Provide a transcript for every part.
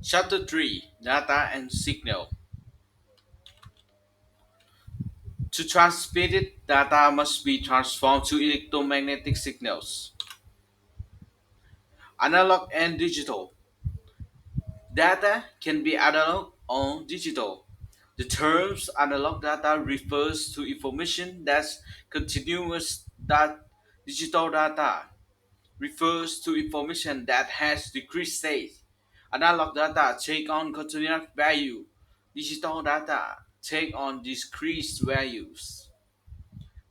Chapter 3, Data and Signal. To transmit it, data must be transformed to electromagnetic signals. Analog and digital. Data can be analog or digital. The terms analog data refers to information that's continuous. That digital data refers to information that has decreased state. Analog data take on continuous value. Digital data take on decreased values.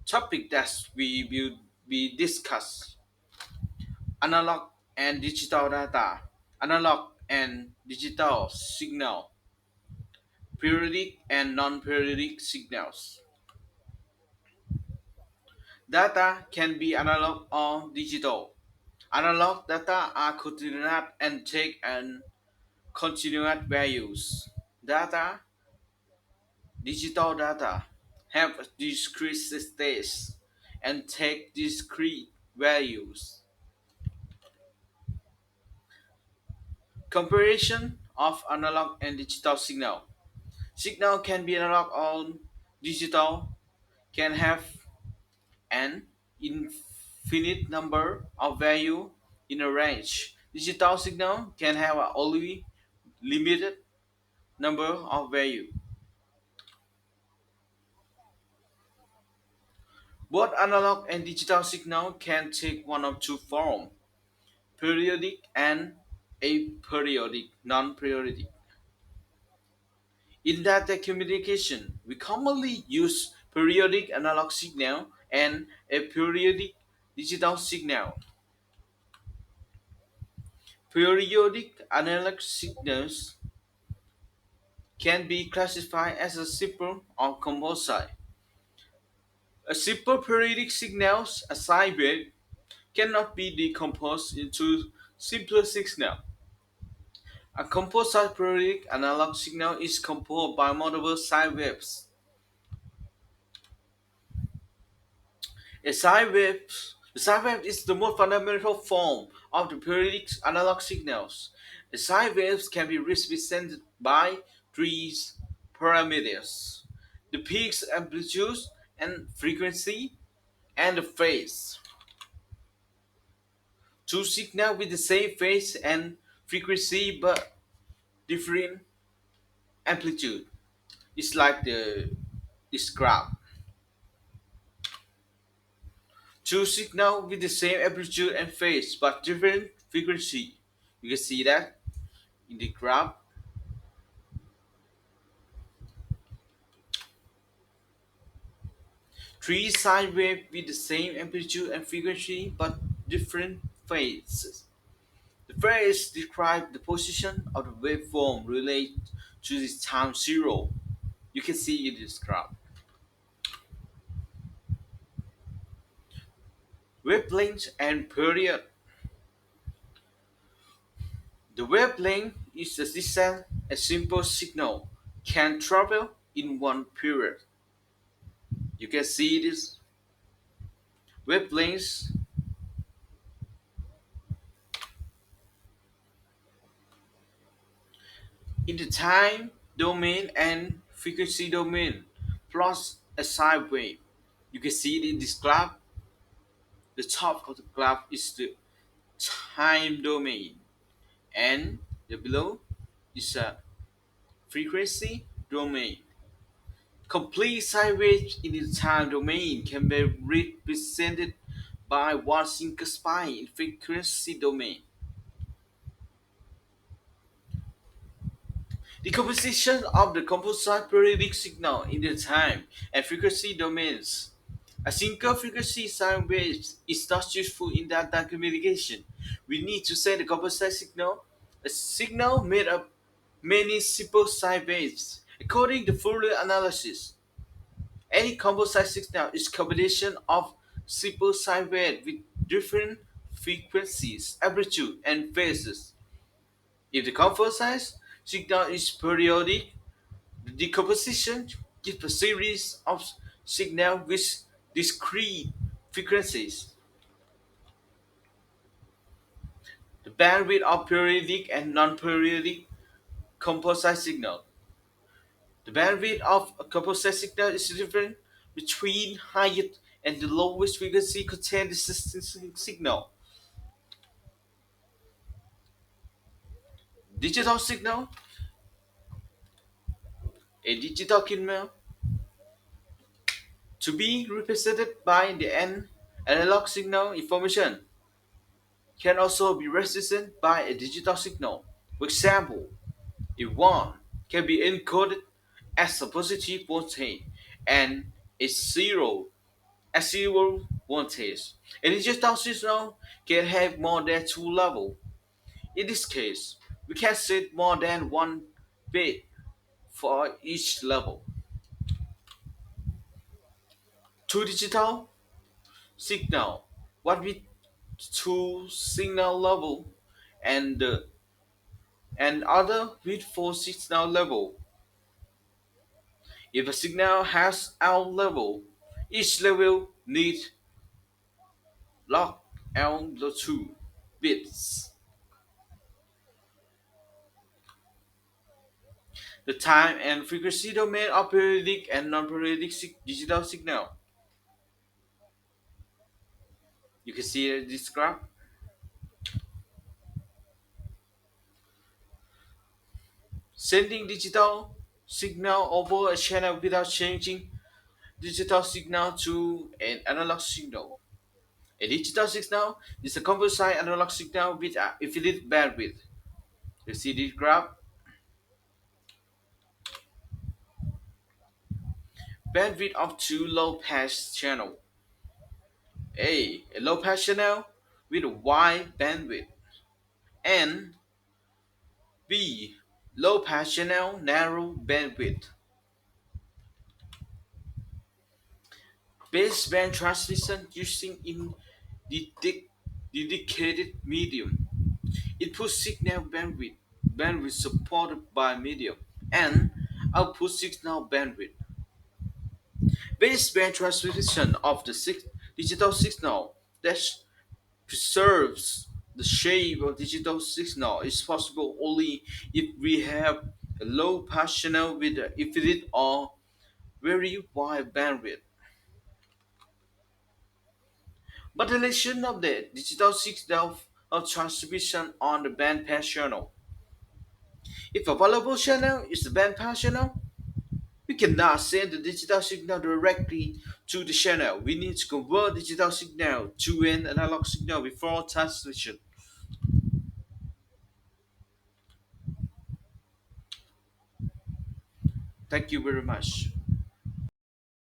Topic that we will be discussed: analog and digital data, analog and digital signal, periodic and non-periodic signals. Data can be analog or digital. Analog data are continuous and take on continuous values. Data, digital data, have discrete states and take discrete values. Comparison of analog and digital signal. Signal can be analog or digital, can have an infinite number of value in a range. Digital signal can have a only limited number of value. Both analog and digital signal can take one of two forms: periodic and aperiodic, non-periodic. In data communication, we commonly use periodic analog signal and aperiodic digital signal. Periodic analog signals can be classified as a simple or composite. A simple periodic signal, a sine wave, cannot be decomposed into simpler signal. A composite periodic analog signal is composed by multiple sine waves. A sine wave is the most fundamental form of the periodic analog signals. A sine waves can be represented by three parameters: the peaks, amplitude, and frequency, and the phase. Two signals with the same phase and frequency but different amplitude. It's like this graph. Two signals with the same amplitude and phase but different frequency. You can see that in the graph. Three sine waves with the same amplitude and frequency but different phases. The phase describes the position of the waveform related to the time zero. You can see in this graph. Wavelength and period. The wavelength is the distance a simple signal can travel in one period. You can see this wavelengths in the time domain and frequency domain plus a sine wave. You can see it in this graph. The top of the graph is the time domain, and the below is a frequency domain. Complete sine waves in the time domain can be represented by one single spine in frequency domain. The composition of the composite periodic signal in the time and frequency domains. A single frequency sine wave is not useful in data communication. We need to set the composite signal, a signal made of many simple sine waves. According to Fourier analysis, any composite signal is a combination of simple sine waves with different frequencies, amplitude, and phases. If the composite signal is periodic, the decomposition gives a series of signals with discrete frequencies. The bandwidth of periodic and non-periodic composite signal. The bandwidth of a composite signal is different between highest and the lowest frequency contained signal. Digital signal, a digital signal to be represented by the analog signal information can also be represented by a digital signal. For example, a 1 can be encoded as a positive voltage and a 0 as zero voltage. A digital signal can have more than two levels. In this case, we can set more than one bit for each level. Two digital signal, what with two signal level and and other with four signal level. If a signal has L level, each level needs log L2 bits. The time and frequency domain of periodic and non-periodic digital signal. You can see this graph. Sending digital signal over a channel without changing digital signal to an analog signal. A digital signal is a composite analog signal with an infinite bandwidth. You see this graph? Bandwidth of two low pass channel. A low pass channel with a wide bandwidth. And B. Low pass channel, narrow bandwidth. Baseband transmission using in dedicated medium. Input signal bandwidth supported by medium, and output signal bandwidth. Baseband transmission of the digital signal that preserves the shape of digital signal is possible only if we have a low pass channel with an infinite or very wide bandwidth. Modulation of the digital signal of transmission on the bandpass channel. If available channel is the bandpass channel, we cannot send the digital signal directly to the channel. We need to convert digital signal to an analog signal before transmission. Thank you very much.